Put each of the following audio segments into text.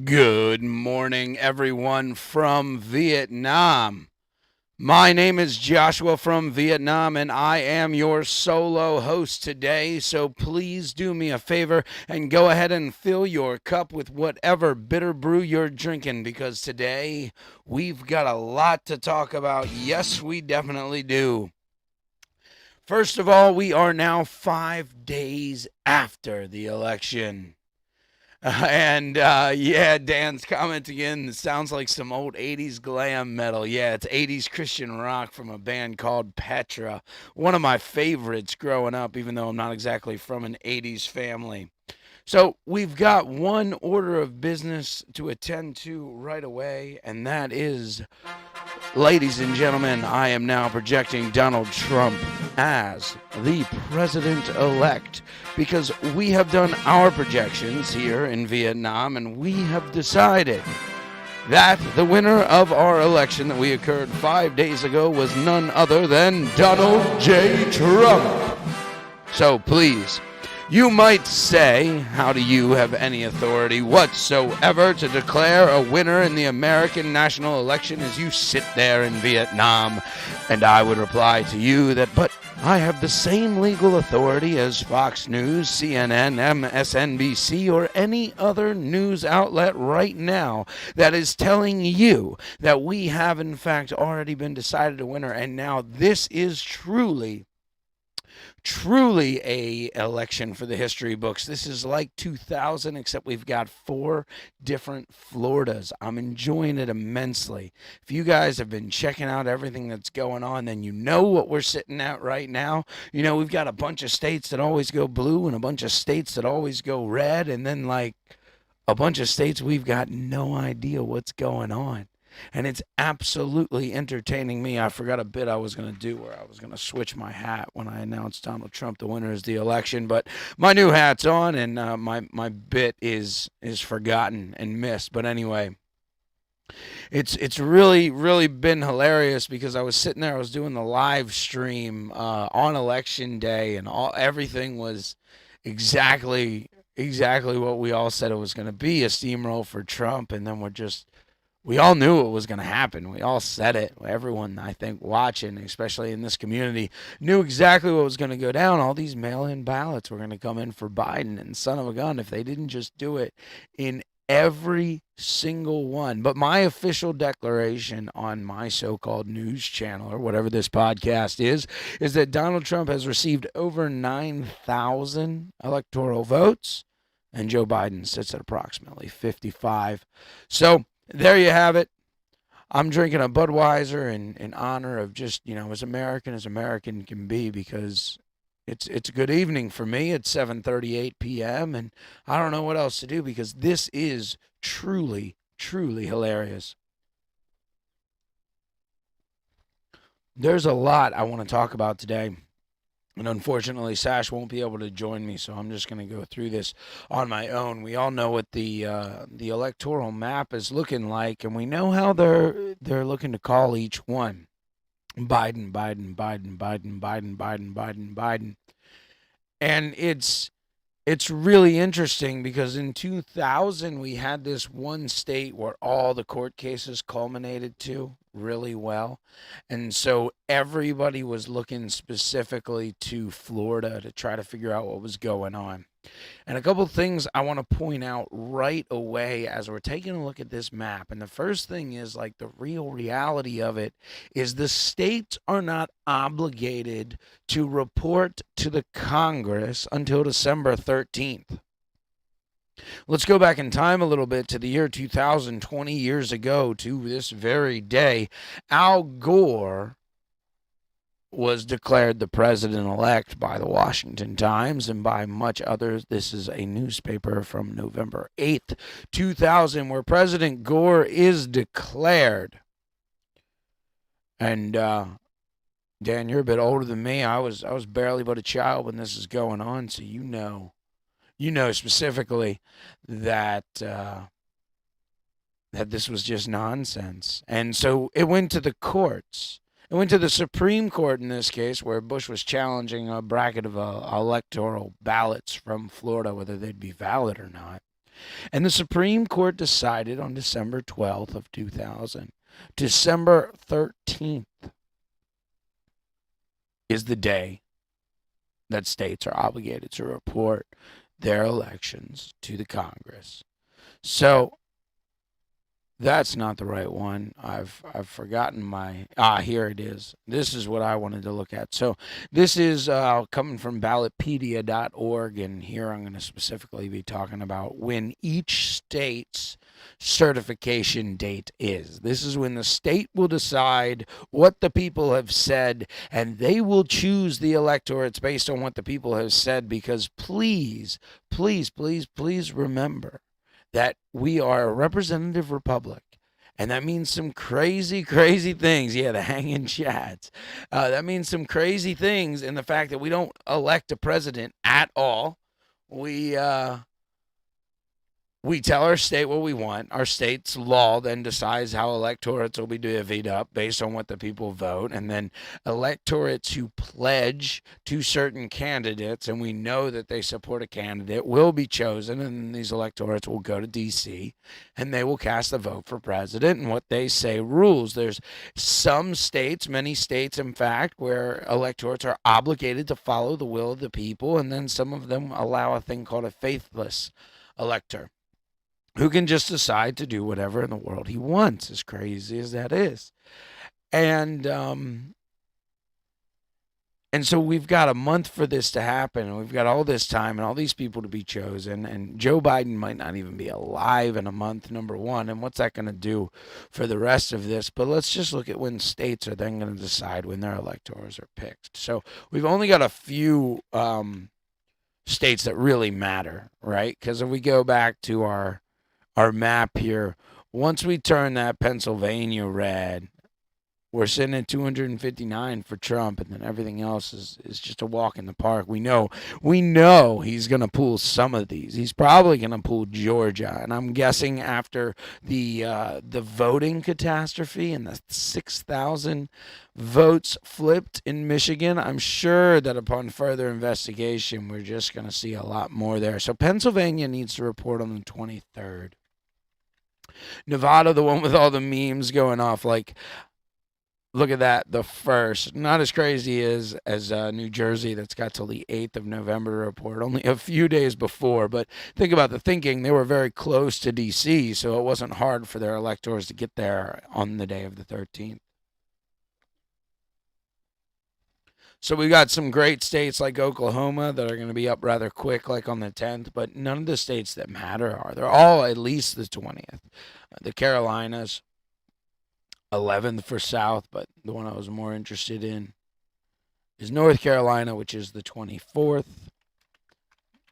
Good morning, everyone from Vietnam. My name is Joshua from Vietnam, and I am your solo host today. So please do me a favor and go ahead and fill your cup with whatever bitter brew you're drinking, because today we've got a lot to talk about. Yes, we definitely do. First of all, we are now 5 days after the election. Yeah, Dan's comment again. It sounds like some old 80s glam metal. Yeah, it's 80s Christian rock from a band called Petra. One of my favorites growing up, even though I'm not exactly from an 80s family. So we've got one order of business to attend to right away, and that is, ladies and gentlemen, I am now projecting Donald Trump as the president-elect, because we have done our projections here in Vietnam, and we have decided that the winner of our election that we occurred 5 days ago was none other than Donald J. Trump. So please, you might say, how do you have any authority whatsoever to declare a winner in the American national election as you sit there in Vietnam? And I would reply to you that, but I have the same legal authority as Fox News, CNN, MSNBC, or any other news outlet right now that is telling you that we have in fact already been decided a winner, and now this is truly a election for the history books. This is like 2000, except we've got 4 different Floridas. I'm enjoying it immensely. If you guys have been checking out everything that's going on, then you know what we're sitting at right now. You know, we've got a bunch of states that always go blue and a bunch of states that always go red, and then like a bunch of states we've got no idea what's going on. And it's absolutely entertaining me. I forgot a bit I was going to do where I was going to switch my hat when I announced Donald Trump the winner of the election. But my new hat's on, and my bit is forgotten and missed. But anyway, it's really been hilarious, because I was sitting there, I was doing the live stream on election day, and everything was exactly what we all said it was going to be, a steamroll for Trump. And then we all knew it was going to happen. We all said it. Everyone, I think, watching, especially in this community, knew exactly what was going to go down. All these mail-in ballots were going to come in for Biden, and son of a gun, if they didn't just do it in every single one. But my official declaration on my so-called news channel, or whatever this podcast is that Donald Trump has received over 9,000 electoral votes, and Joe Biden sits at approximately 55. So there you have it. I'm drinking a Budweiser in honor of just, as American can be, because it's a good evening for me. It's 7:38 p.m. and I don't know what else to do, because this is truly hilarious. There's a lot I want to talk about today. And unfortunately, Sash won't be able to join me, so I'm just going to go through this on my own. We all know what the electoral map is looking like, and we know how they're looking to call each one. Biden, Biden, Biden, Biden, Biden, Biden, Biden, Biden. And it's really interesting, because in 2000 we had this one state where all the court cases culminated to really well. And so everybody was looking specifically to Florida to try to figure out what was going on. And a couple of things I want to point out right away as we're taking a look at this map. And the first thing is, like, the real reality of it is the states are not obligated to report to the Congress until December 13th. Let's go back in time a little bit to the year 2000, 20 years ago, to this very day. Al Gore was declared the president-elect by the Washington Times and by much others. This is a newspaper from November 8th, 2000, where President Gore is declared. And Dan, you're a bit older than me. I was barely but a child when this is going on, so you know specifically that that this was just nonsense. And so it went to the courts. It went to the Supreme Court in this case, where Bush was challenging a bracket of electoral ballots from Florida, whether they'd be valid or not. And the Supreme Court decided on December 12th of 2000. December 13th is the day that states are obligated to report their elections to the Congress. So that's not the right one. I've forgotten my here it is. This is what I wanted to look at. So this is coming from ballotpedia.org, and here I'm going to specifically be talking about when each state's certification date is. This is when the state will decide what the people have said, and they will choose the electorates based on what the people have said, because please, please, please, please remember that we are a representative republic. And that means some crazy, crazy things. Yeah, the hanging chads. That means some crazy things in the fact that we don't elect a president at all. We tell our state what we want. Our state's law then decides how electorates will be divvied up based on what the people vote. And then electorates who pledge to certain candidates, and we know that they support a candidate, will be chosen. And these electorates will go to D.C. and they will cast a vote for president. And what they say rules. There's some states, many states, in fact, where electorates are obligated to follow the will of the people. And then some of them allow a thing called a faithless elector, who can just decide to do whatever in the world he wants, as crazy as that is. And so we've got a month for this to happen, and we've got all this time and all these people to be chosen, and Joe Biden might not even be alive in a month, number one, and what's that going to do for the rest of this? But let's just look at when states are then going to decide when their electors are picked. So we've only got a few states that really matter, right? Because if we go back to our map here, once we turn that Pennsylvania red, we're sitting at 259 for Trump, and then everything else is just a walk in the park. We know he's going to pull some of these. He's probably going to pull Georgia, and I'm guessing after the voting catastrophe and the 6,000 votes flipped in Michigan, I'm sure that upon further investigation, we're just going to see a lot more there. So Pennsylvania needs to report on the 23rd. Nevada, the one with all the memes going off, like, look at that, the first. Not as crazy as New Jersey, that's got till the 8th of November to report, only a few days before. But think about the thinking. They were very close to D.C., so it wasn't hard for their electors to get there on the day of the 13th. So we got some great states like Oklahoma that are going to be up rather quick, like on the 10th, but none of the states that matter are. They're all at least the 20th. The Carolinas, 11th for South, but the one I was more interested in is North Carolina, which is the 24th.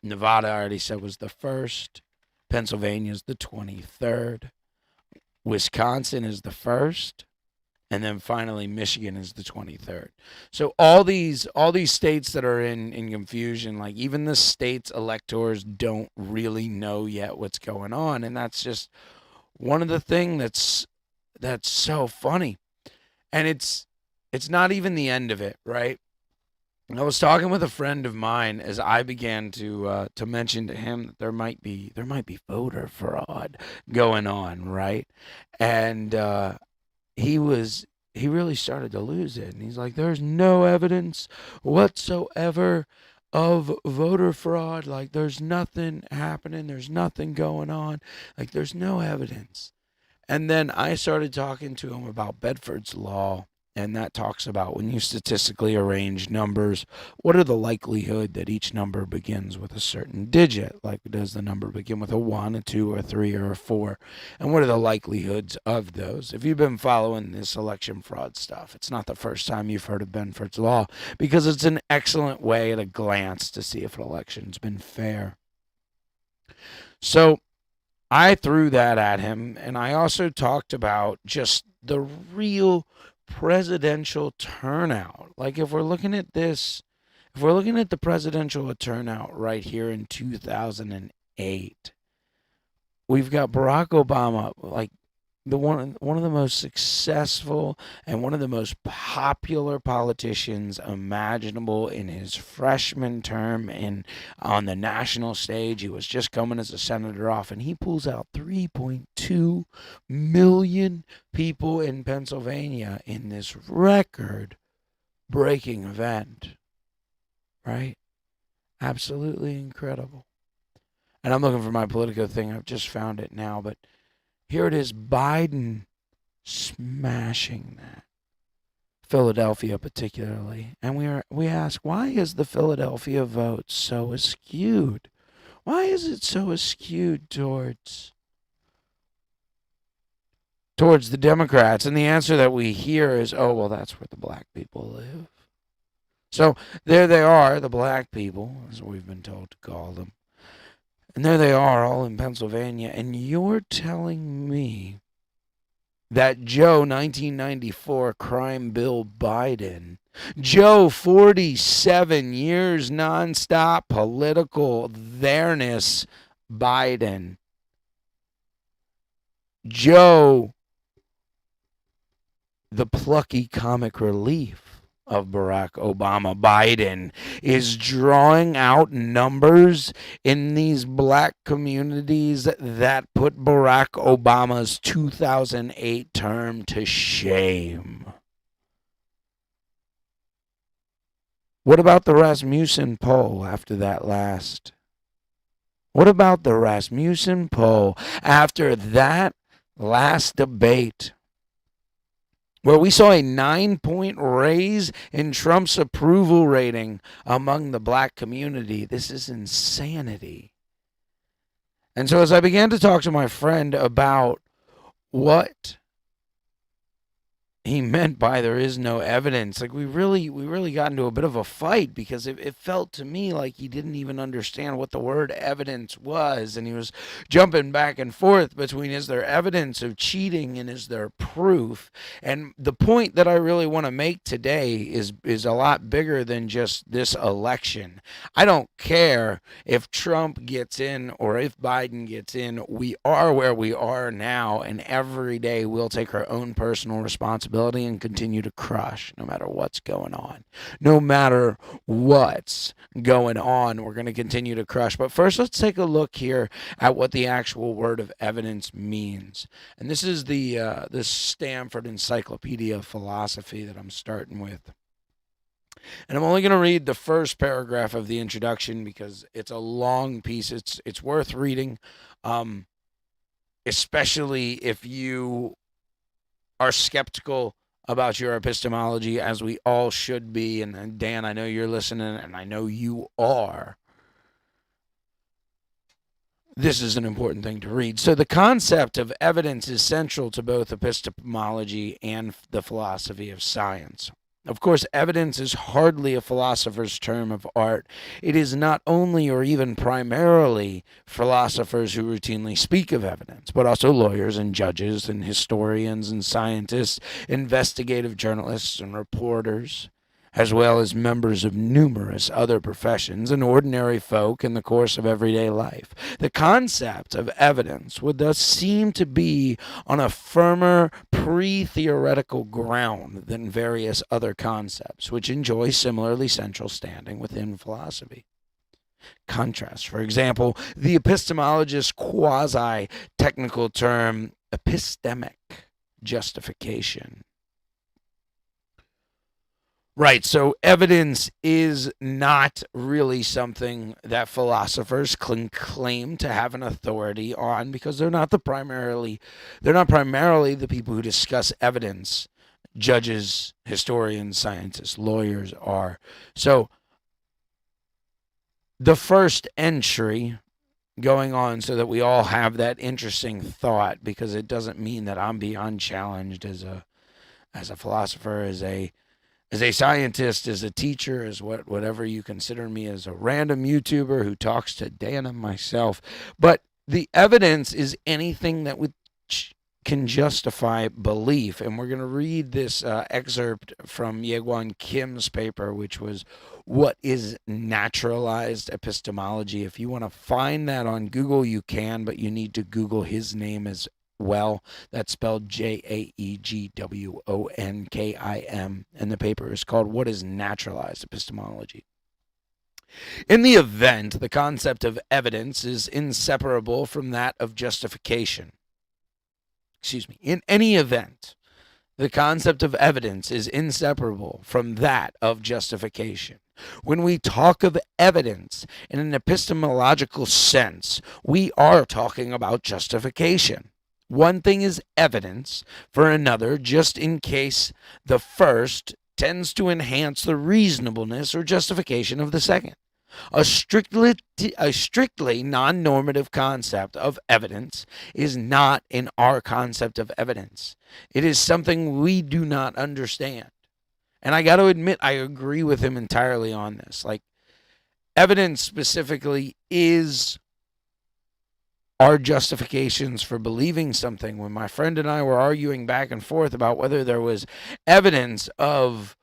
Nevada, I already said, was the 1st. Pennsylvania is the 23rd. Wisconsin is the 1st. And then finally, Michigan is the 23rd. So all these states that are in confusion, like even the states' electors don't really know yet what's going on. And that's just one of the things that's so funny. And it's not even the end of it, right? I was talking with a friend of mine as I began to mention to him that there might be voter fraud going on, right? And he really started to lose it. And he's like, there's no evidence whatsoever of voter fraud. Like, there's nothing happening. There's nothing going on. Like, there's no evidence. And then I started talking to him about Bedford's Law. And that talks about when you statistically arrange numbers, what are the likelihood that each number begins with a certain digit? Like, does the number begin with a 1, a 2, a 3, or a 4? And what are the likelihoods of those? If you've been following this election fraud stuff, it's not the first time you've heard of Bedford's Law, because it's an excellent way at a glance to see if an election's been fair. So I threw that at him, and I also talked about just the real presidential turnout. Like, if we're looking at this, if we're looking at the presidential turnout right here in 2008, we've got Barack Obama, like, one of the most successful and one of the most popular politicians imaginable in his freshman term in on the national stage. He was just coming as a senator off, and he pulls out 3.2 million people in Pennsylvania in this record-breaking event. Right? Absolutely incredible. And I'm looking for my Politico thing. I've just found it now, but here it is, Biden smashing that. Philadelphia particularly. And we ask, why is the Philadelphia vote so askewed? Why is it so askewed towards the Democrats? And the answer that we hear is, oh, well, that's where the black people live. So there they are, the black people, as we've been told to call them. And there they are, all in Pennsylvania. And you're telling me that Joe, 1994 crime bill Biden, Joe, 47 years nonstop political there-ness Biden, Joe, the plucky comic relief of Barack Obama, Biden, is drawing out numbers in these black communities that put Barack Obama's 2008 term to shame. What about the Rasmussen poll after that last? What about the Rasmussen poll after that last debate, where we saw a 9-point raise in Trump's approval rating among the black community? This is insanity. And so as I began to talk to my friend about what he meant by there is no evidence, like we really got into a bit of a fight, because it felt to me like he didn't even understand what the word evidence was, and he was jumping back and forth between, is there evidence of cheating and is there proof? And the point that I really want to make today is a lot bigger than just this election. I don't care if Trump gets in or if Biden gets in. We are where we are now, and every day we'll take our own personal responsibility and continue to crush no matter what's going on. No matter what's going on, we're going to continue to crush. But first, let's take a look here at what the actual word of evidence means. And this is this Stanford Encyclopedia of Philosophy that I'm starting with. And I'm only going to read the first paragraph of the introduction because it's a long piece. It's worth reading, especially if you are skeptical about your epistemology, as we all should be. And Dan, I know you're listening, and I know you are. This is an important thing to read. So the concept of evidence is central to both epistemology and the philosophy of science. Of course, evidence is hardly a philosopher's term of art. It is not only or even primarily philosophers who routinely speak of evidence, but also lawyers and judges and historians and scientists, investigative journalists and reporters, as well as members of numerous other professions and ordinary folk in the course of everyday life. The concept of evidence would thus seem to be on a firmer pre-theoretical ground than various other concepts, which enjoy similarly central standing within philosophy. Contrast, for example, the epistemologist's quasi-technical term epistemic justification. Right, so evidence is not really something that philosophers claim to have an authority on, because they're not primarily the people who discuss evidence. Judges, historians, scientists, lawyers are. So the first entry going on, so that we all have that interesting thought, because it doesn't mean that I'm beyond challenged as a philosopher, as a scientist, as a teacher, as whatever you consider me, as a random YouTuber who talks to Dan and myself. But the evidence is anything that can justify belief. And we're going to read this excerpt from Yegwan Kim's paper, which was What is Naturalized Epistemology? If you want to find that on Google, you can, but you need to Google his name as Well. That's spelled Jaegwonkim, and the paper is called What is Naturalized Epistemology? In the event, the concept of evidence is inseparable from that of justification. In any event, the concept of evidence is inseparable from that of justification. When we talk of evidence in an epistemological sense, we are talking about justification. One thing is evidence for another, just in case the first tends to enhance the reasonableness or justification of the second. A strictly non-normative concept of evidence is not in our concept of evidence. It is something we do not understand. And I got to admit, I agree with him entirely on this. Like, evidence specifically is our justifications for believing something. When my friend and I were arguing back and forth about whether there was evidence of,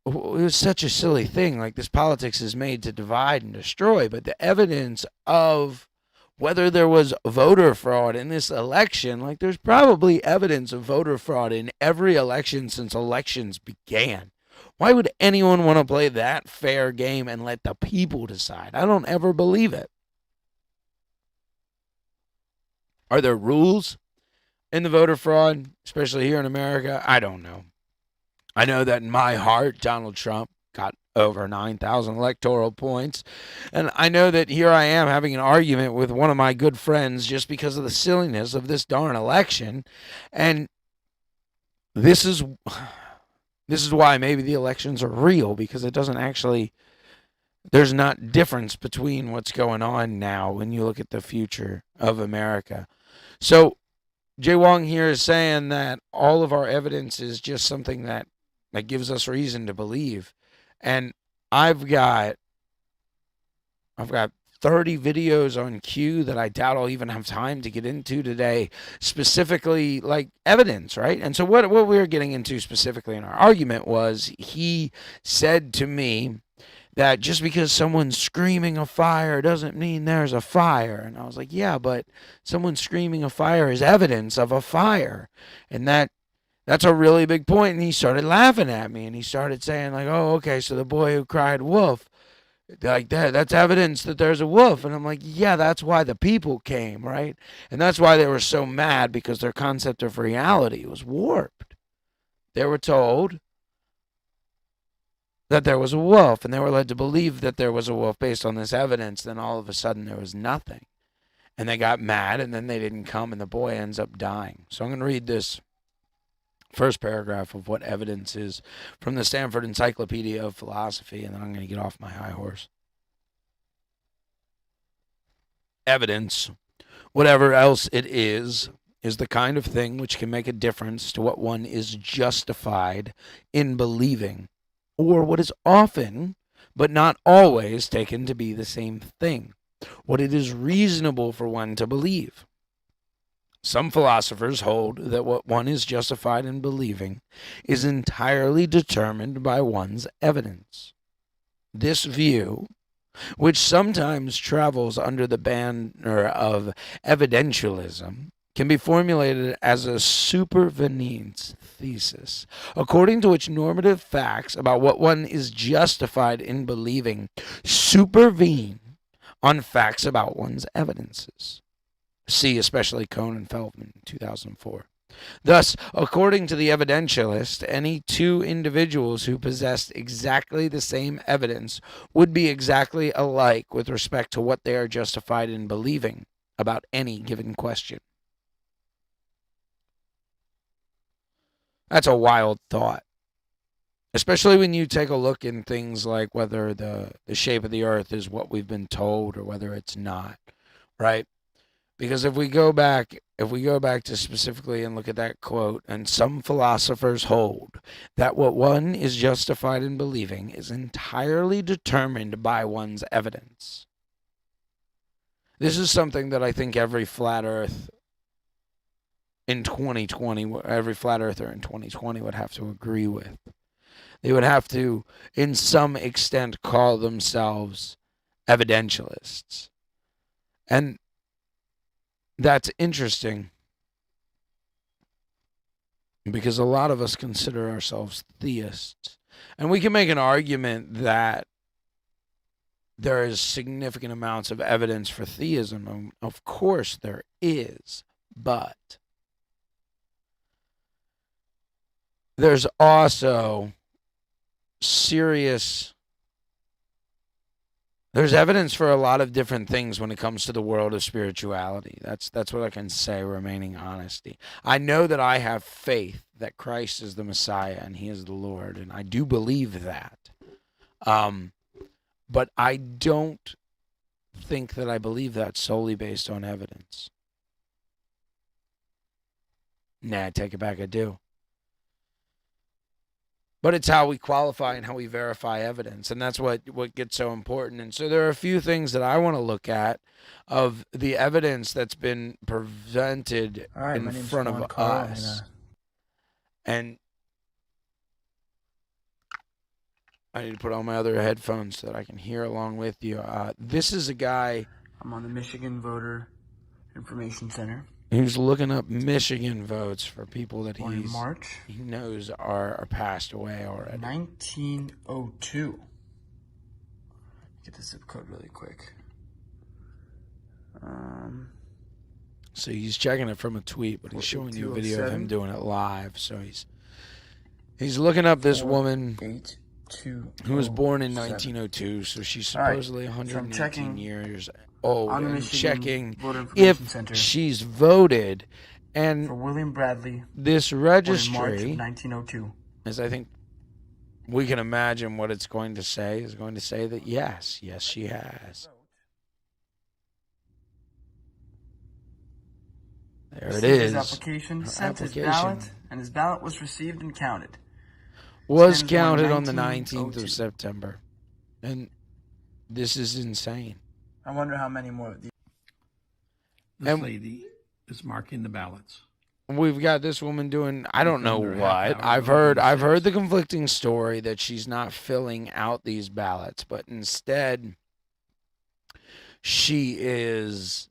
it was such a silly thing. Like, this politics is made to divide and destroy, but the evidence of whether there was voter fraud in this election, like, there's probably evidence of voter fraud in every election since elections began. Why would anyone want to play that fair game and let the people decide? I don't ever believe it. Are there rules in the voter fraud, especially here in America? I don't know. I know that in my heart, Donald Trump got over 9,000 electoral points. And I know that here I am having an argument with one of my good friends just because of the silliness of this darn election. And this is why maybe the elections are real, because it doesn't actually, there's not difference between what's going on now when you look at the future of America. So Jay Wong here is saying that all of our evidence is just something that gives us reason to believe. And I've got 30 videos on queue that I doubt I'll even have time to get into today, specifically like evidence, right? And so what we were getting into specifically in our argument was, he said to me that just because someone's screaming a fire doesn't mean there's a fire. And I was like, yeah, but someone screaming a fire is evidence of a fire. And that's a really big point. And he started laughing at me, and he started saying, like, oh, okay, so the boy who cried wolf, like that's evidence that there's a wolf. And I'm like, yeah, that's why the people came, right? And that's why they were so mad, because their concept of reality was warped. They were told that there was a wolf, and they were led to believe that there was a wolf based on this evidence. Then all of a sudden there was nothing, and they got mad, and then they didn't come, and the boy ends up dying. So I'm going to read this first paragraph of what evidence is from the Stanford Encyclopedia of Philosophy, and then I'm going to get off my high horse. Evidence, whatever else it is the kind of thing which can make a difference to what one is justified in believing, or what is often, but not always, taken to be the same thing, what it is reasonable for one to believe. Some philosophers hold that what one is justified in believing is entirely determined by one's evidence. This view, which sometimes travels under the banner of evidentialism, can be formulated as a supervenes thesis, according to which normative facts about what one is justified in believing supervene on facts about one's evidences. See especially Cohn and Feldman, 2004. Thus, according to the evidentialist, any two individuals who possessed exactly the same evidence would be exactly alike with respect to what they are justified in believing about any given question. That's a wild thought, especially when you take a look in things like whether the shape of the earth is what we've been told or whether it's not, right? Because if we go back to specifically and look at that quote, and some philosophers hold that what one is justified in believing is entirely determined by one's evidence. This is something that I think every flat earth in 2020, every flat earther in 2020 would have to agree with. They would have to, in some extent, call themselves evidentialists. And that's interesting because a lot of us consider ourselves theists. And we can make an argument that there is significant amounts of evidence for theism. Of course there is, but there's also there's evidence for a lot of different things when it comes to the world of spirituality. That's what I can say, remaining honesty. I know that I have faith that Christ is the Messiah and he is the Lord, and I do believe that. But I don't think that I believe that solely based on evidence. Nah, I take it back, I do. But it's how we qualify and how we verify evidence, and that's what gets so important. And so there are a few things that I want to look at of the evidence that's been presented in front of us. And I need to put on my other headphones so that I can hear along with you. This is a guy. I'm on the Michigan Voter Information Center. Who's looking up Michigan votes for people that he knows are passed away already. 1902. Get the zip code really quick. So he's checking it from a tweet, but he's showing you a video of him doing it live. So he's looking up this woman who was born in 1902. So she's supposedly 118 years old, and checking if she's voted. And for William Bradley, this registry, March of 1902, as I think we can imagine what it's going to say, is going to say that yes, she has. There it is. His application, sent his ballot, and his ballot was received and counted. Was counted on the 19th of September. And this is insane. I wonder how many more of these. This lady is marking the ballots. We've got this woman doing, I don't know what. I've heard the conflicting story that she's not filling out these ballots, but instead she is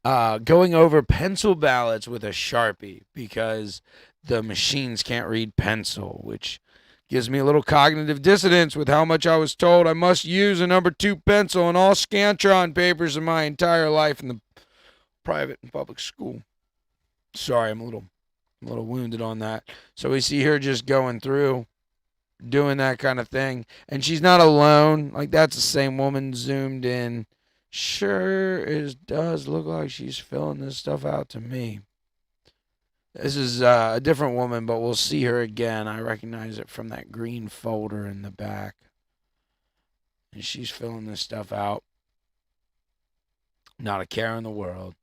going over pencil ballots with a Sharpie because the machines can't read pencil, which gives me a little cognitive dissonance with how much I was told I must use a number 2 pencil in all Scantron papers in my entire life in the private and public school. Sorry, I'm a little wounded on that. So we see her just going through, doing that kind of thing. And she's not alone. Like, that's the same woman zoomed in. Sure, it does look like she's filling this stuff out to me. This is a different woman, but we'll see her again. I recognize it from that green folder in the back. And she's filling this stuff out. Not a care in the world.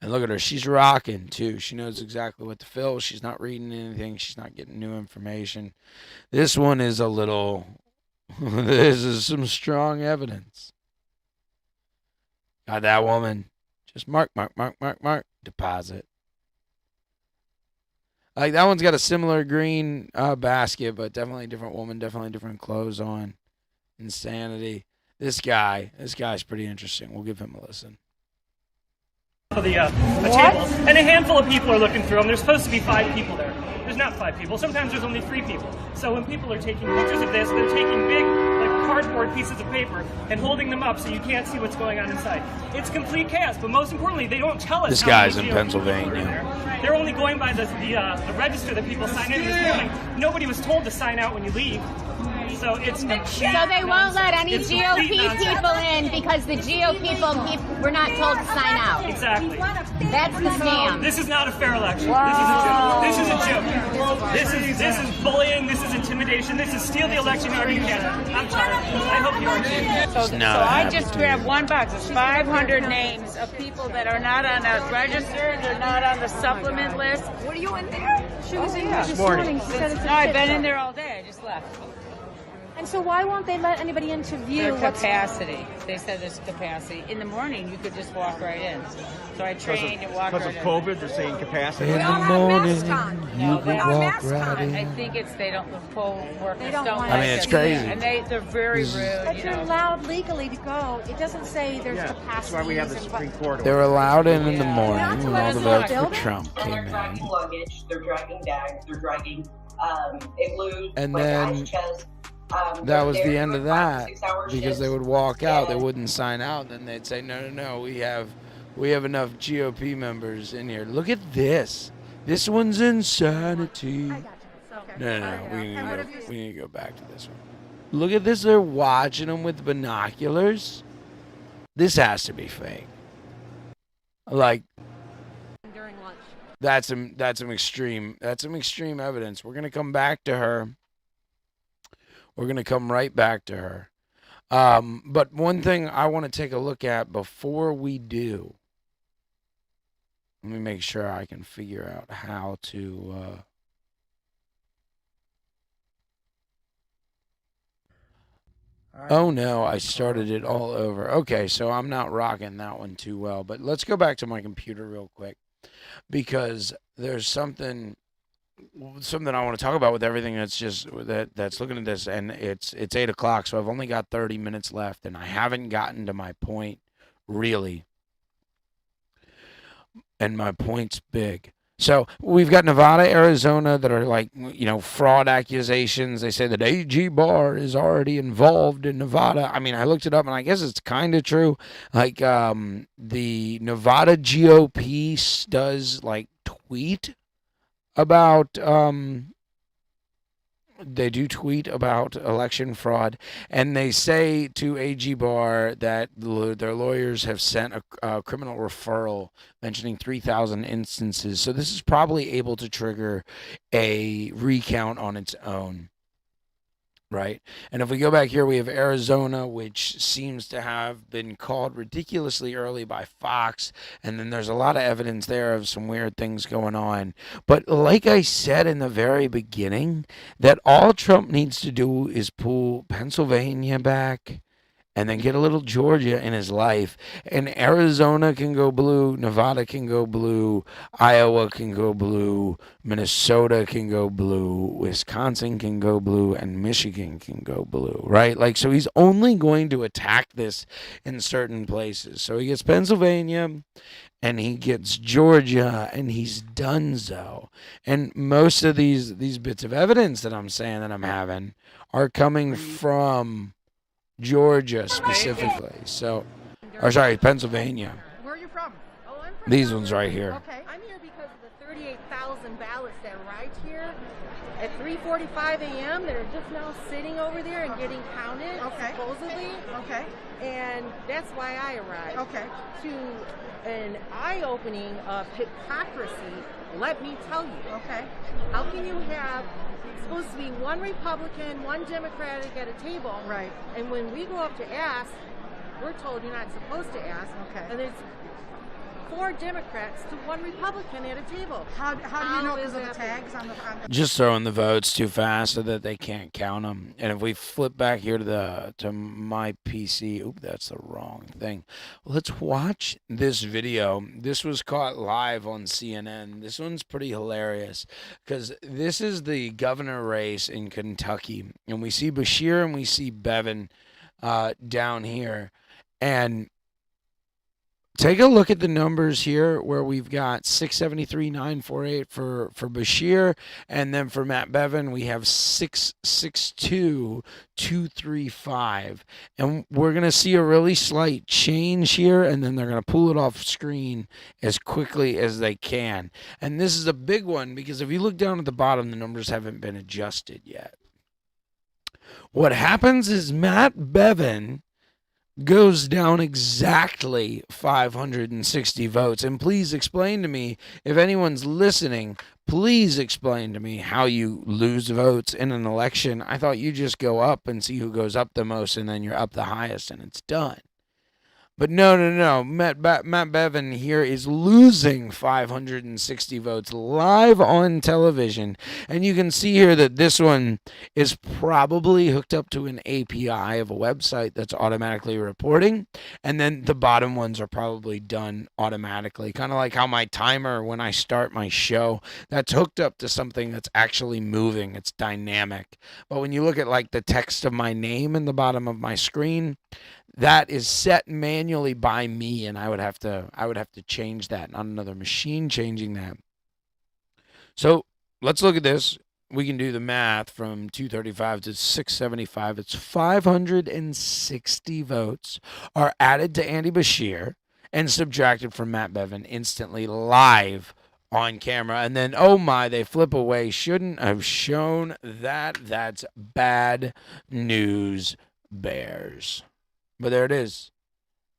And look at her. She's rocking, too. She knows exactly what to fill. She's not reading anything. She's not getting new information. This one is a little... this is some strong evidence. Got that woman. Just mark. Deposit. Like, that one's got a similar green basket, but definitely a different woman, definitely different clothes on. Insanity. This guy's pretty interesting. We'll give him a listen. A table, and a handful of people are looking through them. There's supposed to be 5 people there. There's not 5 people. Sometimes there's only 3 people. So when people are taking pictures of this, they're taking big, like, cardboard pieces of paper and holding them up so you can't see what's going on inside. It's complete chaos, but most importantly, they don't tell us. This guy's in Pennsylvania. They're only going by the register that people sign in this morning. Nobody was told to sign out when you leave. So it's complete So they won't let any GOP people in because the GOP people were not told to sign out. Exactly. That's the scam. This is not a fair election. This is a joke. This is bullying. This is intimidation. This is steal the election already can. I'm tired. I hope you are too. So I just grabbed one box. It's 500 names of people that are not on the register. They're not on the supplement list. Were you in there? She was in here this morning. No, I've been in there all day. I just left. And so why won't they let anybody into view? Their capacity. They said there's capacity. In the morning, you could just walk right in. So I trained and walked right in. Because of COVID, they're saying capacity. In We all the have morning, masks on. you No, can that's- walk right I in. think it's they don't, the poll workers They don't don't want like I mean, it's it. crazy. And they're very rude, But you you're know. allowed legally to go. It doesn't say there's Yeah, capacity. that's why we have the Supreme Court. They were allowed in the Yeah. morning Not to when let all us the in the votes for building? Trump And came they're dragging in. luggage, they're dragging bags, they're dragging igloos, And like then ice chests. That was They're the there end of doing 5 that, to 6 hour because they shifts. would walk out, they And- wouldn't sign out, then they'd say, no, we have enough GOP members in here. Look at this. This one's insanity. I got you. No, we need to go back to this one. Look at this, they're watching them with binoculars. This has to be fake. Like, During lunch. that's some extreme evidence. We're gonna come back to her. We're gonna come right back to her. But one thing I want to take a look at before we do. Let me make sure I can figure out how to. Oh no, I started it all over. Okay, so I'm not rocking that one too well. But let's go back to my computer real quick, because there's something I want to talk about with everything that's looking at this, and it's 8 o'clock, so I've only got 30 minutes left, and I haven't gotten to my point really, and my point's big. So we've got Nevada, Arizona that are like, fraud accusations. They say that AG Barr is already involved in Nevada. I mean, I looked it up, and I guess it's kind of true. Like, the Nevada GOP does like tweet about they do tweet about election fraud, and they say to AG Barr that their lawyers have sent a criminal referral mentioning 3,000 instances. So this is probably able to trigger a recount on its own. Right. And if we go back here, we have Arizona, which seems to have been called ridiculously early by Fox. And then there's a lot of evidence there of some weird things going on. But like I said in the very beginning, that all Trump needs to do is pull Pennsylvania back and then get a little Georgia in his life. And Arizona can go blue, Nevada can go blue, Iowa can go blue, Minnesota can go blue, Wisconsin can go blue, and Michigan can go blue, right? Like, so he's only going to attack this in certain places. So he gets Pennsylvania, and he gets Georgia, and he's donezo. And most of these bits of evidence that I'm saying that I'm having are coming from Georgia specifically. So, or sorry, Pennsylvania. Where are you from? Oh, I'm from These ones right here. Okay. I'm here because of the 38,000 ballots that arrived here at 3:45 a.m. that are just now sitting over there and getting counted, supposedly. Okay. And that's why I arrived. Okay. To an eye-opening of hypocrisy, let me tell you. Okay. How can you have supposed to be one Republican, one Democratic at a table, right? And when we go up to ask, we're told you're not supposed to ask. Okay. And it's 4 Democrats to 1 Republican at a table. How do you know because of the tags on the? Just throwing the votes too fast so that they can't count them. And if we flip back here to my PC, oop, that's the wrong thing. Let's watch this video. This was caught live on CNN. This one's pretty hilarious because this is the governor race in Kentucky, and we see Bashir and we see Bevin down here, and take a look at the numbers here where we've got 673,948 for Bashir, and then for Matt Bevin we have 662,235. And we're going to see a really slight change here, and then they're going to pull it off screen as quickly as they can. And this is a big one because if you look down at the bottom, the numbers haven't been adjusted yet. What happens is Matt Bevin goes down exactly 560 votes. And please explain to me, if anyone's listening, please explain to me how you lose votes in an election. I thought you just go up and see who goes up the most, and then you're up the highest, and it's done. But no. Matt Bevin here is losing 560 votes live on television. And you can see here that this one is probably hooked up to an API of a website that's automatically reporting. And then the bottom ones are probably done automatically. Kind of like how my timer, when I start my show, that's hooked up to something that's actually moving. It's dynamic. But when you look at like the text of my name in the bottom of my screen, that is set manually by me, and I would have to change that, not another machine changing that. So let's look at this. We can do the math from 235 to 675. It's 560 votes are added to Andy Bashir and subtracted from Matt Bevin instantly live on camera. And then, oh my, they flip away. Shouldn't have shown that. That's bad news, Bears. But there it is.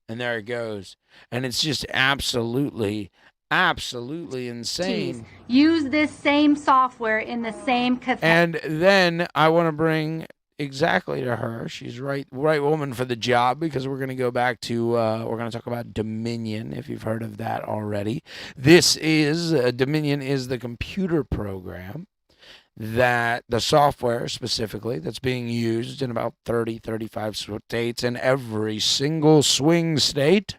And there it goes. And it's just absolutely insane. Use this same software in the same capacity. And then I want to bring exactly to her. She's right woman for the job, because we're going to go back to, we're going to talk about Dominion, if you've heard of that already. This is, Dominion is the computer program that the software specifically that's being used in about 35 states, in every single swing state,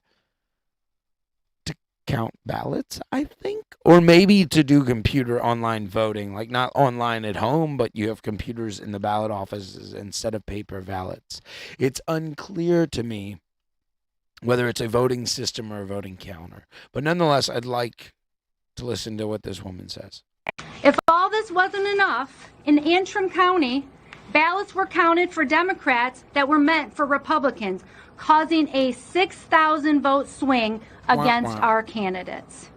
to count ballots, I think, or maybe to do computer online voting, like not online at home, but you have computers in the ballot offices instead of paper ballots. It's unclear to me whether it's a voting system or a voting counter, but nonetheless, I'd like to listen to what this woman says. If all this wasn't enough, in Antrim County, ballots were counted for Democrats that were meant for Republicans, causing a 6,000 vote swing against our candidates.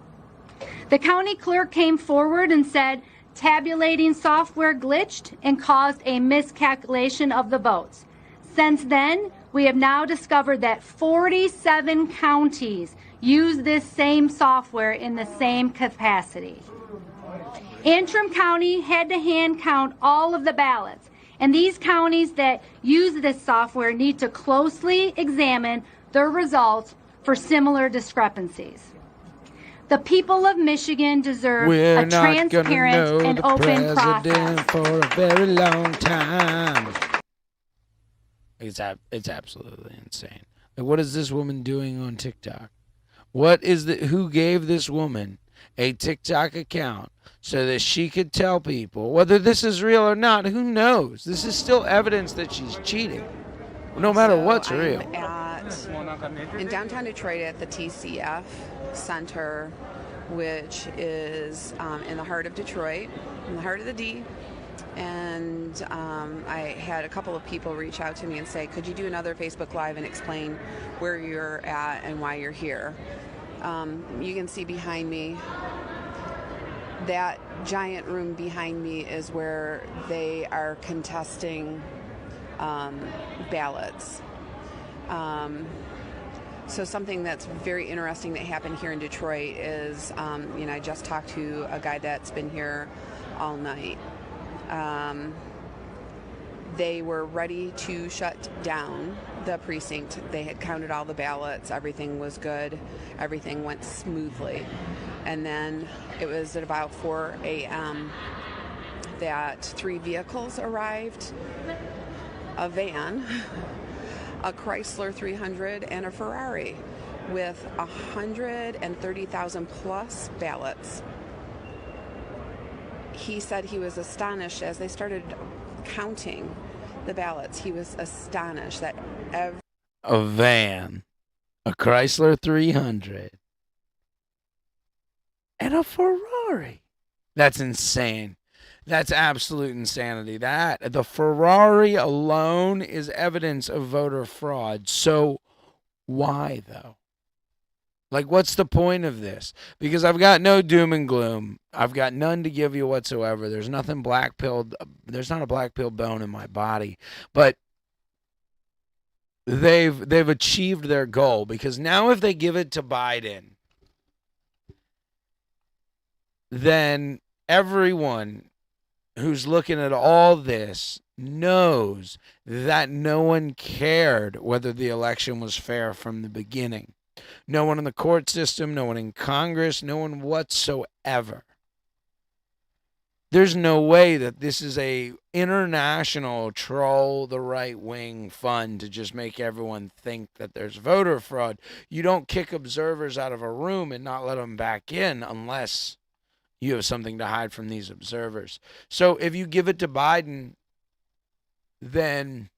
The county clerk came forward and said tabulating software glitched and caused a miscalculation of the votes. Since then, we have now discovered that 47 counties use this same software in the same capacity. Antrim County had to hand count all of the ballots, and these counties that use this software need to closely examine their results for similar discrepancies. The people of Michigan deserve a transparent and open process. For a very long time. It's absolutely insane. Like, what is this woman doing on TikTok? Who gave this woman a TikTok account so that she could tell people whether this is real or not? Who knows? This is still evidence that she's cheating, no matter what's real. In downtown Detroit at the TCF Center, which is in the heart of Detroit, in the heart of the D. And I had a couple of people reach out to me and say, could you do another Facebook Live and explain where you're at and why you're here? You can see behind me, that giant room behind me is where they are contesting ballots. So something that's very interesting that happened here in Detroit is, I just talked to a guy that's been here all night. They were ready to shut down the precinct. They had counted all the ballots. Everything was good. Everything went smoothly. And then it was at about 4 a.m. that 3 vehicles arrived, a van, a Chrysler 300, and a Ferrari with 130,000 plus ballots. He said he was astonished as they started counting the ballots. He was astonished that a van, a Chrysler 300, and a Ferrari. That's insane. That's absolute insanity. The Ferrari alone is evidence of voter fraud. So why, though? Like, what's the point of this? Because I've got no doom and gloom. I've got none to give you whatsoever. There's nothing black-pilled. There's not a black-pilled bone in my body. But they've achieved their goal, because now if they give it to Biden, then everyone who's looking at all this knows that no one cared whether the election was fair from the beginning. No one in the court system, no one in Congress, no one whatsoever. There's no way that this is a international troll the right wing fund to just make everyone think that there's voter fraud. You don't kick observers out of a room and not let them back in unless you have something to hide from these observers. So if you give it to Biden, then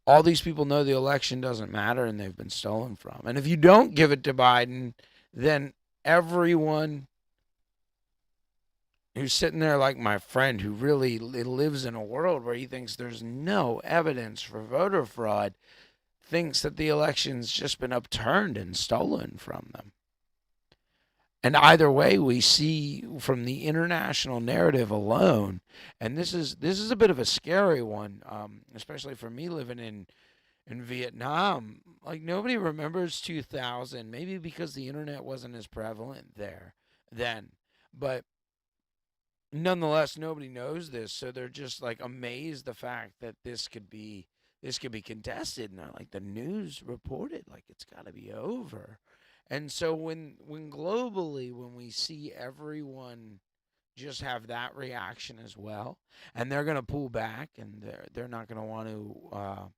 all these people know the election doesn't matter and they've been stolen from. And if you don't give it to Biden, then everyone who's sitting there like my friend who really lives in a world where he thinks there's no evidence for voter fraud thinks that the election's just been upturned and stolen from them. And either way, we see from the international narrative alone, and this is a bit of a scary one, especially for me living in Vietnam. Like, nobody remembers 2000, maybe because the internet wasn't as prevalent there then. But nonetheless, nobody knows this, so they're just like amazed the fact that this could be contested, and like the news reported like it's got to be over. And so when globally, when we see everyone just have that reaction as well, and they're going to pull back, and they're not going to want to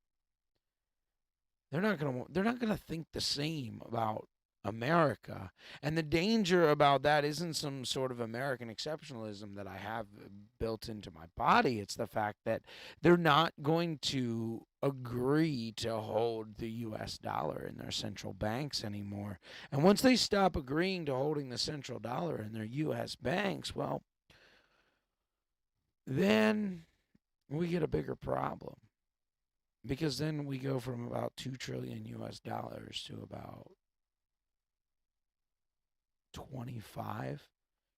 they're not going to think the same about America. And the danger about that isn't some sort of American exceptionalism that I have built into my body. It's the fact that they're not going to agree to hold the US dollar in their central banks anymore. And once they stop agreeing to holding the central dollar in their US banks, well, then we get a bigger problem. Because then we go from about 2 trillion US dollars to about 25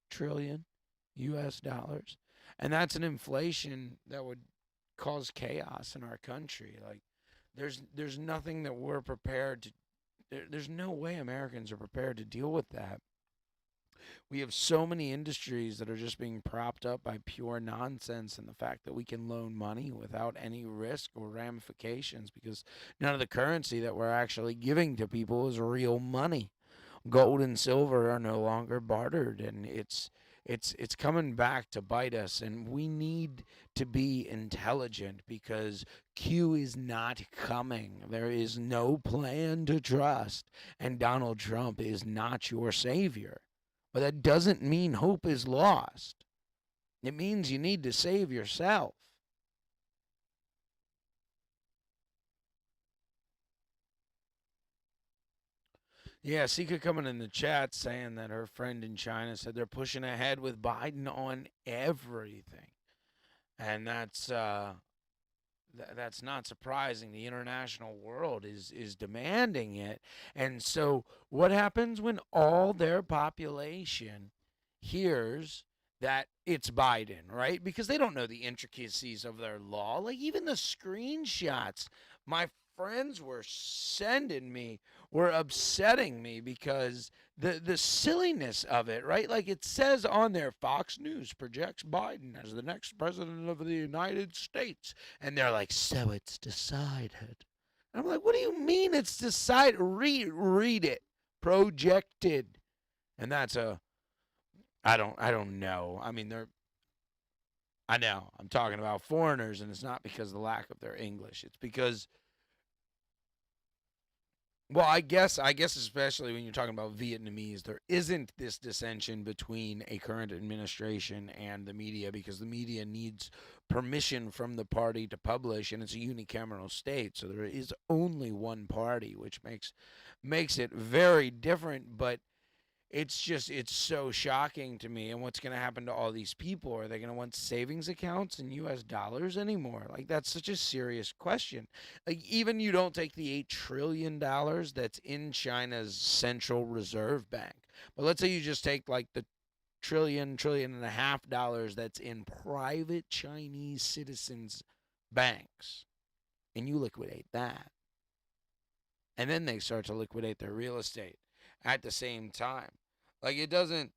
trillion US dollars. And that's an inflation that would cause chaos in our country. Like, there's nothing that we're prepared to there's no way Americans are prepared to deal with that. We have so many industries that are just being propped up by pure nonsense and the fact that we can loan money without any risk or ramifications because none of the currency that we're actually giving to people is real money. Gold and silver are no longer bartered, and it's coming back to bite us, and we need to be intelligent because Q is not coming. There is no plan to trust, and Donald Trump is not your savior. But that doesn't mean hope is lost. It means you need to save yourself. Yeah, Sika coming in the chat saying that her friend in China said they're pushing ahead with Biden on everything. And that's not surprising. The international world is demanding it. And so what happens when all their population hears that it's Biden, right? Because they don't know the intricacies of their law. Like, even the screenshots my friends were sending me were upsetting me because the silliness of it, right? Like, it says on there, Fox News projects Biden as the next president of the United States. And they're like, so it's decided. And I'm like, what do you mean it's decided? Read it. Projected. And that's I don't know. I mean, I know I'm talking about foreigners, and it's not because of the lack of their English. It's because, well, I guess especially when you're talking about Vietnamese, there isn't this dissension between a current administration and the media because the media needs permission from the party to publish, and it's a unicameral state, so there is only one party, which makes it very different. But it's so shocking to me. And what's going to happen to all these people? Are they going to want savings accounts in US dollars anymore? Like, that's such a serious question. Like, even you don't take the $8 trillion that's in China's central reserve bank. But let's say you just take like the trillion and a half dollars that's in private Chinese citizens' banks, and you liquidate that. And then they start to liquidate their real estate at the same time. Like, it doesn't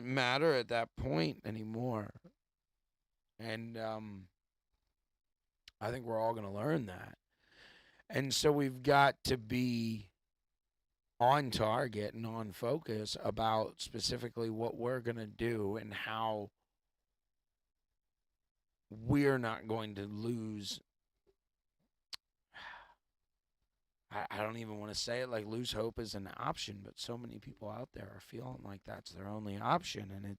matter at that point anymore And I think we're all going to learn that. And so we've got to be on target and on focus about specifically what we're going to do and how we're not going to lose. I don't even want to say it like lose hope is an option, but so many people out there are feeling like that's their only option. And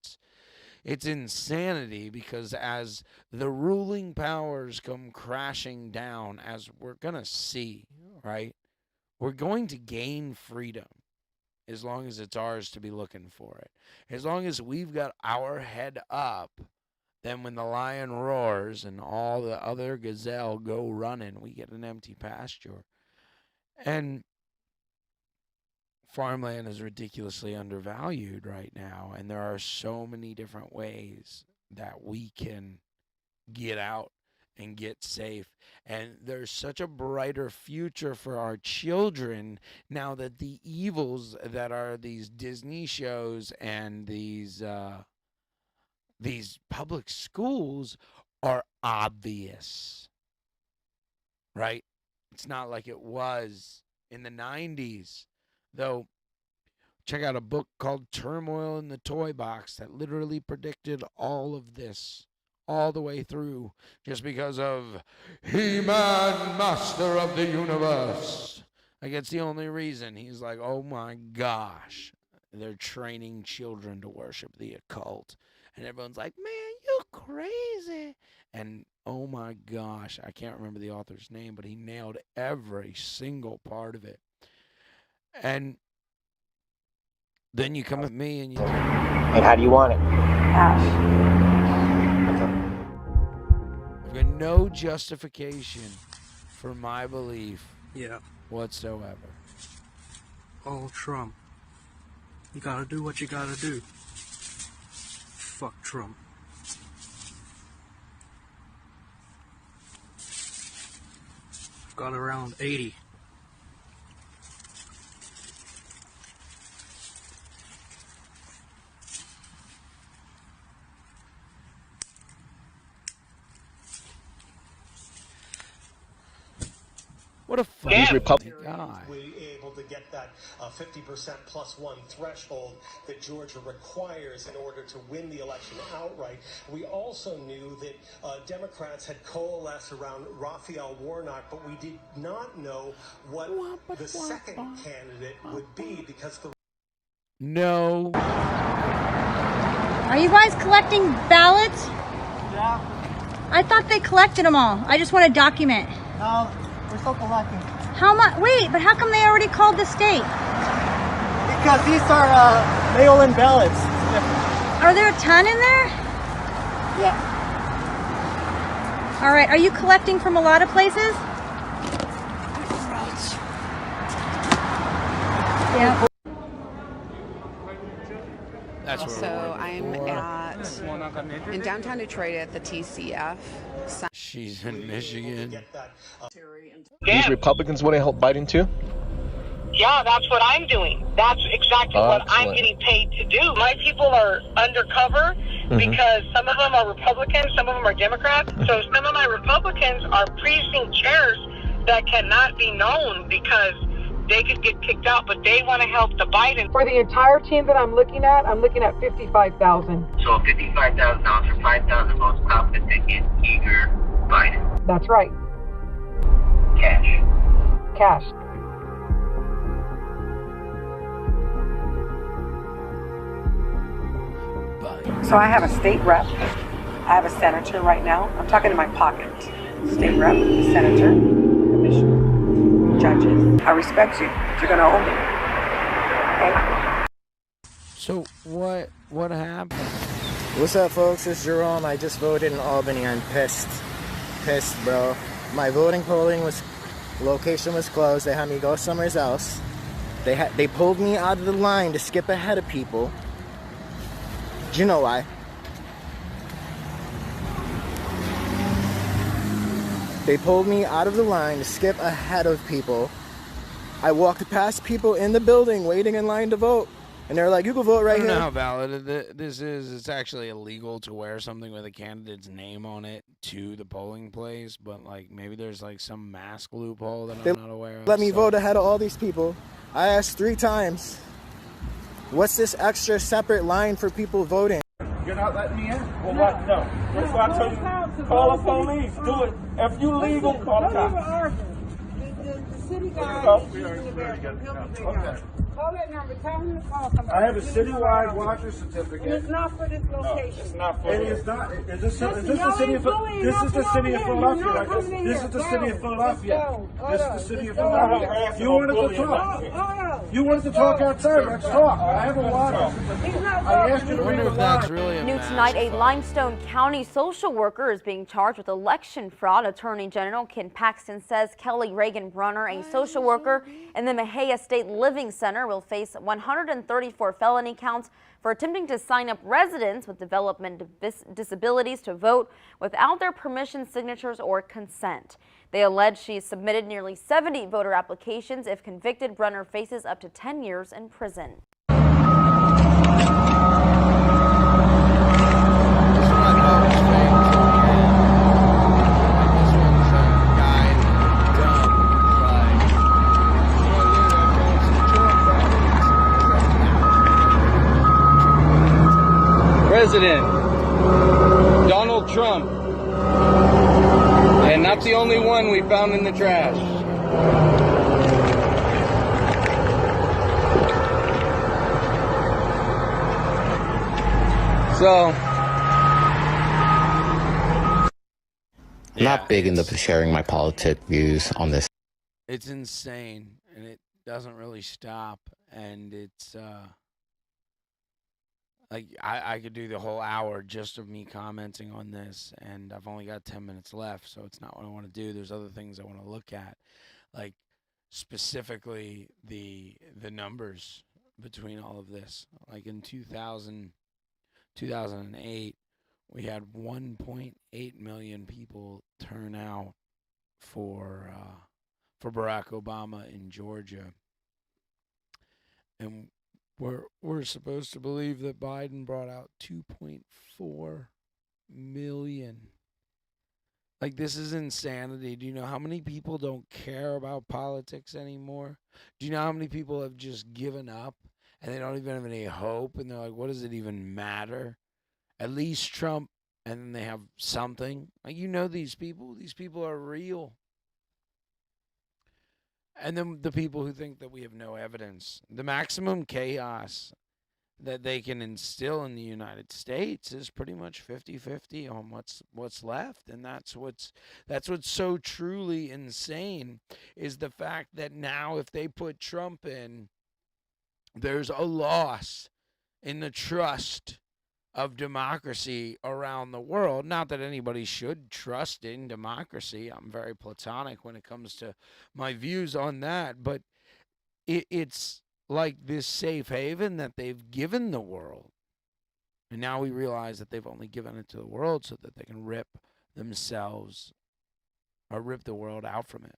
it's insanity, because as the ruling powers come crashing down, as we're going to see, right, we're going to gain freedom as long as it's ours to be looking for it. As long as we've got our head up, then when the lion roars and all the other gazelle go running, we get an empty pasture. And farmland is ridiculously undervalued right now, and there are so many different ways that we can get out and get safe. And there's such a brighter future for our children now that the evils that are these Disney shows and these public schools are obvious, right? It's not like it was in the 90s. Though, check out a book called Turmoil in the Toy Box that literally predicted all of this all the way through, just because of He-Man, Master of the Universe. Like, it's the only reason. He's like, oh my gosh, they're training children to worship the occult. And everyone's like, man, you crazy. And oh my gosh, I can't remember the author's name, but he nailed every single part of it. And then you come with me and you... And how do you want it? Cash. I've got no justification for my belief whatsoever. Oh, Trump. You gotta do what you gotta do. Fuck Trump. I've got around 80. What a funny guy. We able to get that 50% plus one threshold that Georgia requires in order to win the election outright. We also knew that Democrats had coalesced around Raphael Warnock, but we did not know what the second candidate would be, because the... No. Are you guys collecting ballots? Yeah. I thought they collected them all. I just want to document. No, we're still collecting. How much? Wait, but how come they already called the state? Because these are mail-in ballots. Are there a ton in there? Yeah. All right, are you collecting from a lot of places? Yeah. That's where So I'm in downtown Detroit at the TCF. She's in Michigan. These Republicans want to help Biden too? Yeah, that's what I'm doing. That's exactly what I'm getting paid to do. My people are undercover because some of them are Republicans, some of them are Democrats. So some of my Republicans are precinct chairs that cannot be known because they could get kicked out, but they want to help the Biden. For the entire team that I'm looking at $55,000. So $55,000 for 5,000 votes, confident, eager Biden. That's right. Cash. Cash. So I have a state rep. I have a senator right now. I'm talking in my pocket. State rep, senator, commissioner, judges. I respect you. You're going to owe me. Okay? So what happened? What's up, folks? It's Jerome. I just voted in Albany. I'm pissed. Pissed, bro. My voting location was closed. They had me go somewhere else. They pulled me out of the line to skip ahead of people. Do you know why? They pulled me out of the line to skip ahead of people. I walked past people in the building waiting in line to vote. And they're like, you can vote right I don't here. know how valid this is. It's actually illegal to wear something with a candidate's name on it to the polling place, but like maybe there's like some mask loophole that I'm not aware of. Let me vote ahead of all these people. I asked 3 times, what's this extra separate line for people voting? You're not letting me in? Well, what? No. That's why I told you, call the police. Do it. If you legal, call the cops. The city guy is using the bathroom. He'll be there. Call that number. Tell him to call somebody. I have a citywide watcher certificate. And it's not for this location. No, it's not for this. It's not. Is this the city of Philadelphia? This is the city of Philadelphia. This is the city of Philadelphia. This is the city of Philadelphia. You wanted to talk. You wanted to talk outside. Let's talk. I have a watcher certificate. I asked you to read the line. New tonight, a Limestone County social worker is being charged with election fraud. Attorney General Ken Paxton says Kelly Reagan Brunner, a social worker in the Mejia State Living Center, will face 134 felony counts for attempting to sign up residents with developmental disabilities to vote without their permission, signatures, or consent. They allege she submitted nearly 70 voter applications. If convicted, Brunner faces up to 10 years in prison. President Donald Trump, and not the only one we found in the trash. So, not big into sharing my politic views on this. It's insane, and it doesn't really stop, and it's like I could do the whole hour just of me commenting on this, and I've only got 10 minutes left, so it's not what I want to do. There's other things I want to look at, like specifically the numbers between all of this. Like in 2008, we had 1.8 million people turn out for Barack Obama in Georgia, and we're supposed to believe that Biden brought out 2.4 million. Like, this is insanity. Do you know how many people don't care about politics anymore? Do you know how many people have just given up and they don't even have any hope, and they're like, what does it even matter? At least Trump, and then they have something. Like, you know, these people are real. And then the people who think that we have no evidence. The maximum chaos that they can instill in the United States is pretty much 50-50 on what's left. And that's what's so truly insane, is the fact that now if they put Trump in, there's a loss in the trust of democracy around the world. Not that anybody should trust in democracy. I'm very platonic when it comes to my views on that. But it's like this safe haven that they've given the world. And now we realize that they've only given it to the world so that they can rip themselves or rip the world out from it.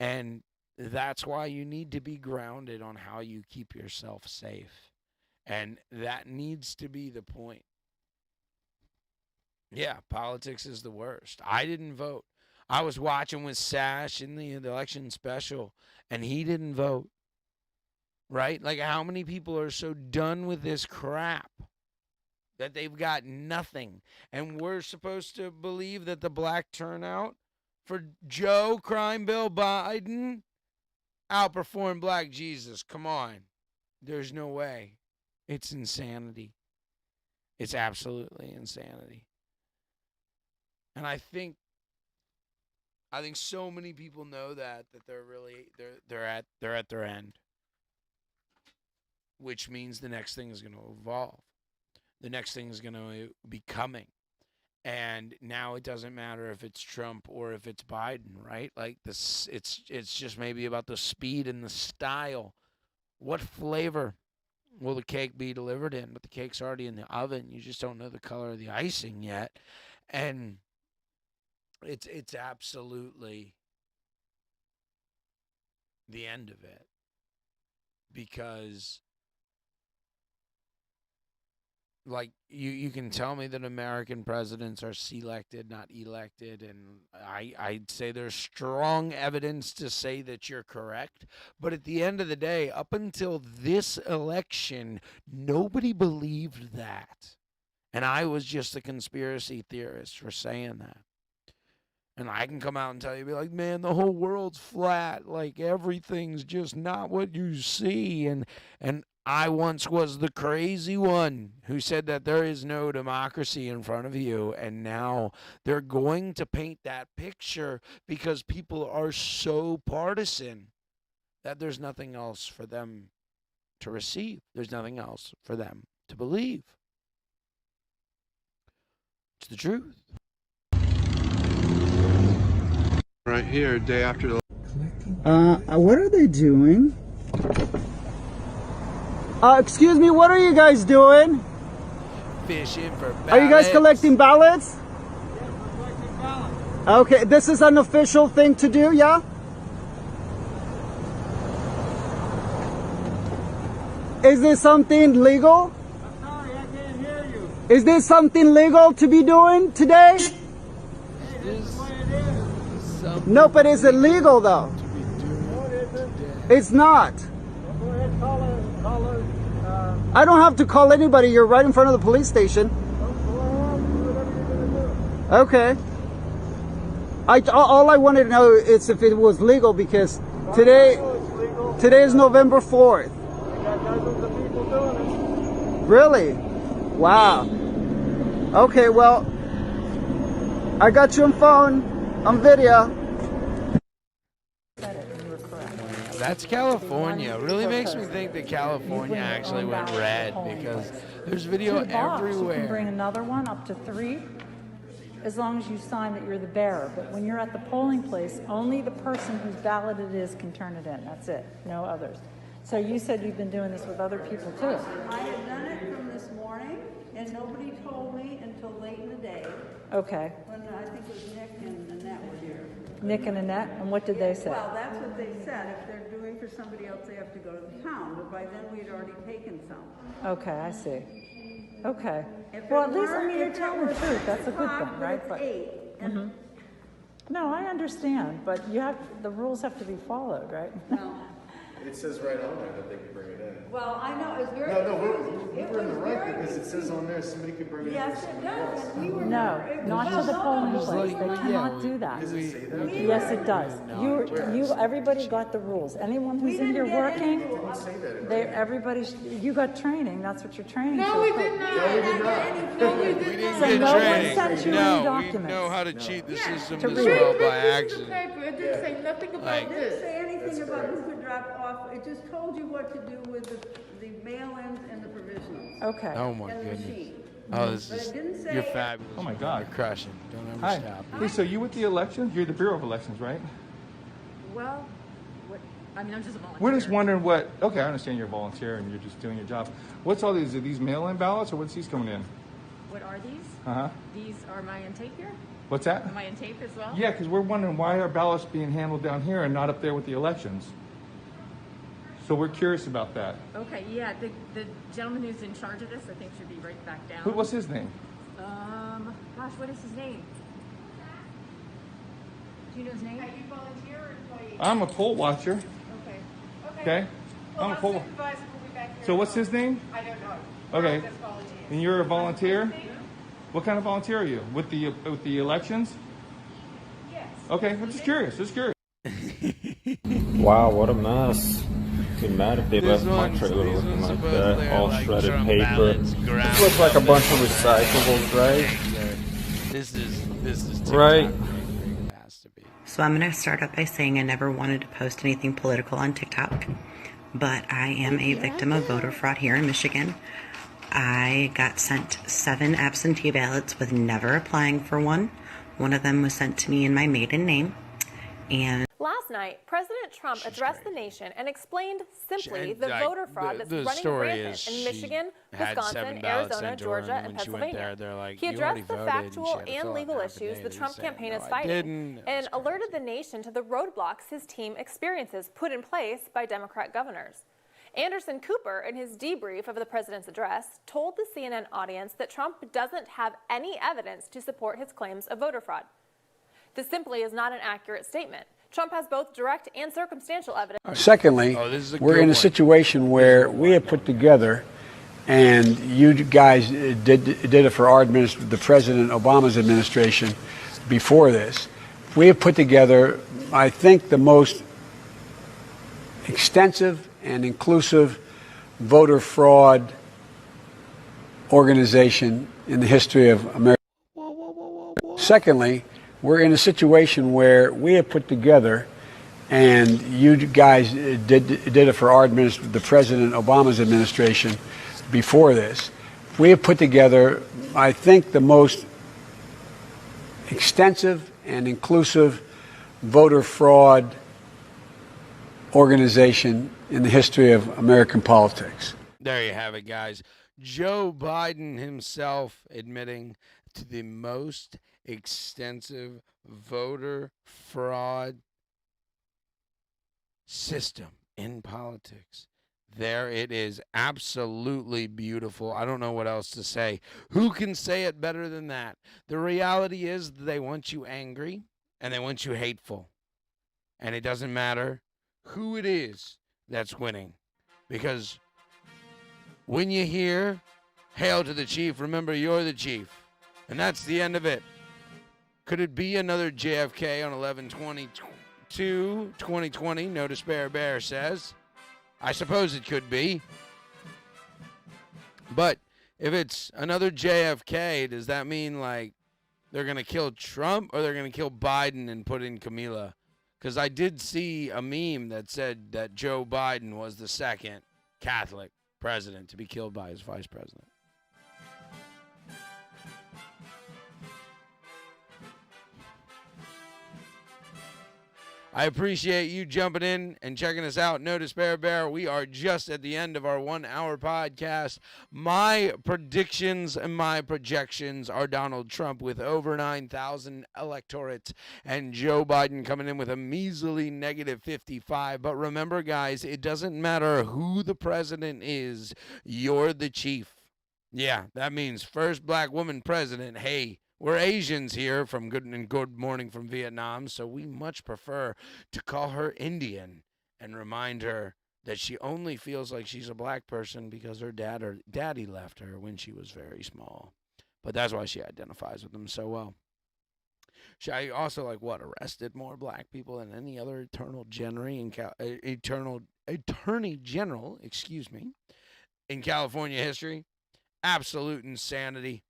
And that's why you need to be grounded on how you keep yourself safe. And that needs to be the point. Yeah, politics is the worst. I didn't vote. I was watching with Sash in the election special, and he didn't vote. Right? Like, how many people are so done with this crap that they've got nothing? And we're supposed to believe that the black turnout for Joe Crime Bill Biden outperformed Black Jesus. Come on. There's no way. It's insanity. It's absolutely insanity. And I think so many people know that they're at their end. Which means the next thing is going to evolve. The next thing is going to be coming. And now it doesn't matter if it's Trump or if it's Biden, right? Like this, it's just maybe about the speed and the style. What flavor will the cake be delivered in? But the cake's already in the oven. You just don't know the color of the icing yet. And it's absolutely the end of it. Because like you can tell me that American presidents are selected, not elected, and I'd say there's strong evidence to say that you're correct. But at the end of the day, up until this election, nobody believed that. And I was just a conspiracy theorist for saying that. And I can come out and tell you, be like, man, the whole world's flat. Like, everything's just not what you see. And I once was the crazy one who said that there is no democracy in front of you. And now they're going to paint that picture because people are so partisan that there's nothing else for them to receive. There's nothing else for them to believe. It's the truth. Right here, day after the... What are they doing? Excuse me, what are you guys doing? Fishing for ballots. Are you guys collecting ballots? Yes, we're collecting ballots. Okay, this is an official thing to do, yeah? Is this something legal? I'm sorry, I can't hear you. Is this something legal to be doing today? Hey, this is the way it is. No, but is it legal though? No, it isn't. It's not. Well, go ahead, call her. I don't have to call anybody. You're right in front of the police station. Okay. All I wanted to know is if it was legal, because today is November 4th. We got dozens of people doing it. Really? Wow. Okay, well, I got you on phone, on video. That's California. It really makes me think that California actually went red, because there's video You can everywhere. bring another one up to 3, as long as you sign that you're the bearer. But when you're at the polling place, only the person whose ballot it is can turn it in. That's it. No others. So you said you've been doing this with other people too. I had done it from this morning, and nobody told me until late in the day. Okay. When I think it was Nick and Annette were here. Nick and Annette, and what did they say? Well, that's what they said. If they're doing for somebody else, they have to go to the town. But by then, we had already taken some. Okay, I see. Okay. If Well, it at least, I were- mean, you're if it telling the were truth. That's a 6 good o'clock, thing, right? But it's 8. And Mhm. No, I understand, but you have, the rules have to be followed, right? It says right on there that they can bring it in. Well, I know, it's very... No, we're in the right, because it says on there somebody can bring it in. Yes, it does. And we were No, not to the polling Just place. like- They yeah, cannot do that. Does it say that? Yes, it does. Everybody got the rules. Anyone who's in here working, you got training. That's what you're training No, for. we did not. No, we did not. No, we We did didn't So get no one training. sent you any No, we documents. know how to cheat the system To as read. well by It accident. didn't say nothing about Like- this. It didn't say anything about who could drop off. It just told you what to do with the mail-ins and the provisionals. Okay. Oh my And the goodness. machine. Oh, this But is, it didn't say... you're fabulous. Oh my God. You're crushing. Don't ever Hi. stop. Hey, so you with the elections? You're the Bureau of Elections, right? Well, I'm just a volunteer. We're just wondering what. Okay, I understand you're a volunteer and you're just doing your job. What's all these? Are these mail-in ballots or what's these coming in? What are these? Uh huh. These are my in tape here? What's that? Am I in tape as well? Yeah, because we're wondering why are ballots being handled down here and not up there with the elections. So we're curious about that. Okay, yeah, the gentleman who's in charge of this, I think, should be right back down. What's his name? Gosh, what is his name? Do you know his name? Are you volunteer or employee? I'm a poll watcher. Okay. I'm a poll. Supervisor will be back here. So what's his name? I don't know. Okay. I'm just volunteer. And you're a volunteer? What kind of volunteer are you? With the elections? Yes. Okay, I'm just curious. Wow, what a mess. Be mad if they These left my ones- trailer these looking ones like supposedly that. are All like shredded Trump paper. ballots, This looks like a bunch of recyclables, right? This is TikTok. Right. So I'm going to start up by saying I never wanted to post anything political on TikTok, but I am a victim of voter fraud here in Michigan. I got sent 7 absentee ballots with never applying for one. One of them was sent to me in my maiden name. And last night, President Trump addressed the nation and explained simply the Like, voter fraud that's the running story rampant is in she Michigan, had 7 Wisconsin, ballots Arizona, sent to her, Georgia, and and when she went there, Pennsylvania. they're like, He "You addressed already the voted," and she factual had to fill and out legal an issues the affidavit Trump saying, campaign "No, is I fighting didn't." and alerted the nation to the roadblocks his team experiences put in place by Democrat governors. Anderson Cooper, in his debrief of the president's address, told the CNN audience that Trump doesn't have any evidence to support his claims of voter fraud. This simply is not an accurate statement. Trump has both direct and circumstantial evidence. Secondly, we're in a situation where we have put together, and you guys did it for our administration, the President Obama's administration before this. We have put together, I think, the most extensive and inclusive voter fraud organization in the history of America. Secondly, we're in a situation where we have put together, and you guys did it for our administration, the President Obama's administration before this. We have put together, I think, the most extensive and inclusive voter fraud organization in the history of American politics. There you have it, guys. Joe Biden himself admitting to the most extensive voter fraud system in politics. There it is. Absolutely beautiful. I don't know what else to say. Who can say it better than that? The reality is they want you angry and they want you hateful. And it doesn't matter who it is that's winning. Because when you hear, "Hail to the chief," remember you're the chief. And that's the end of it. Could it be another JFK on 11/22/2020? No Despair Bear says. I suppose it could be. But if it's another JFK, does that mean like they're going to kill Trump or they're going to kill Biden and put in Camila? Because I did see a meme that said that Joe Biden was the second Catholic president to be killed by his vice president. I appreciate you jumping in and checking us out. No Despair Bear, we are just at the end of our 1 hour podcast. My predictions and my projections are Donald Trump with over 9,000 electorates and Joe Biden coming in with a measly negative 55. But remember, guys, it doesn't matter who the president is. You're the chief. Yeah, that means first black woman president. Hey, we're Asians here from Good Morning from Vietnam, so we much prefer to call her Indian and remind her that she only feels like she's a black person because her daddy left her when she was very small. But that's why she identifies with them so well. She also, arrested more black people than any other attorney general, in California history. Absolute insanity.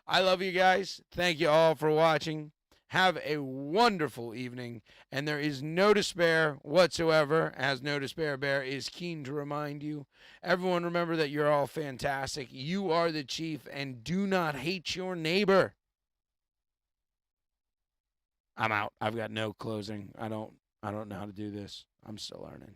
I love you guys. Thank you all for watching. Have a wonderful evening. And there is no despair whatsoever, as No Despair Bear is keen to remind you. Everyone remember that you're all fantastic. You are the chief, and do not hate your neighbor. I'm out. I've got no closing. I don't know how to do this. I'm still learning.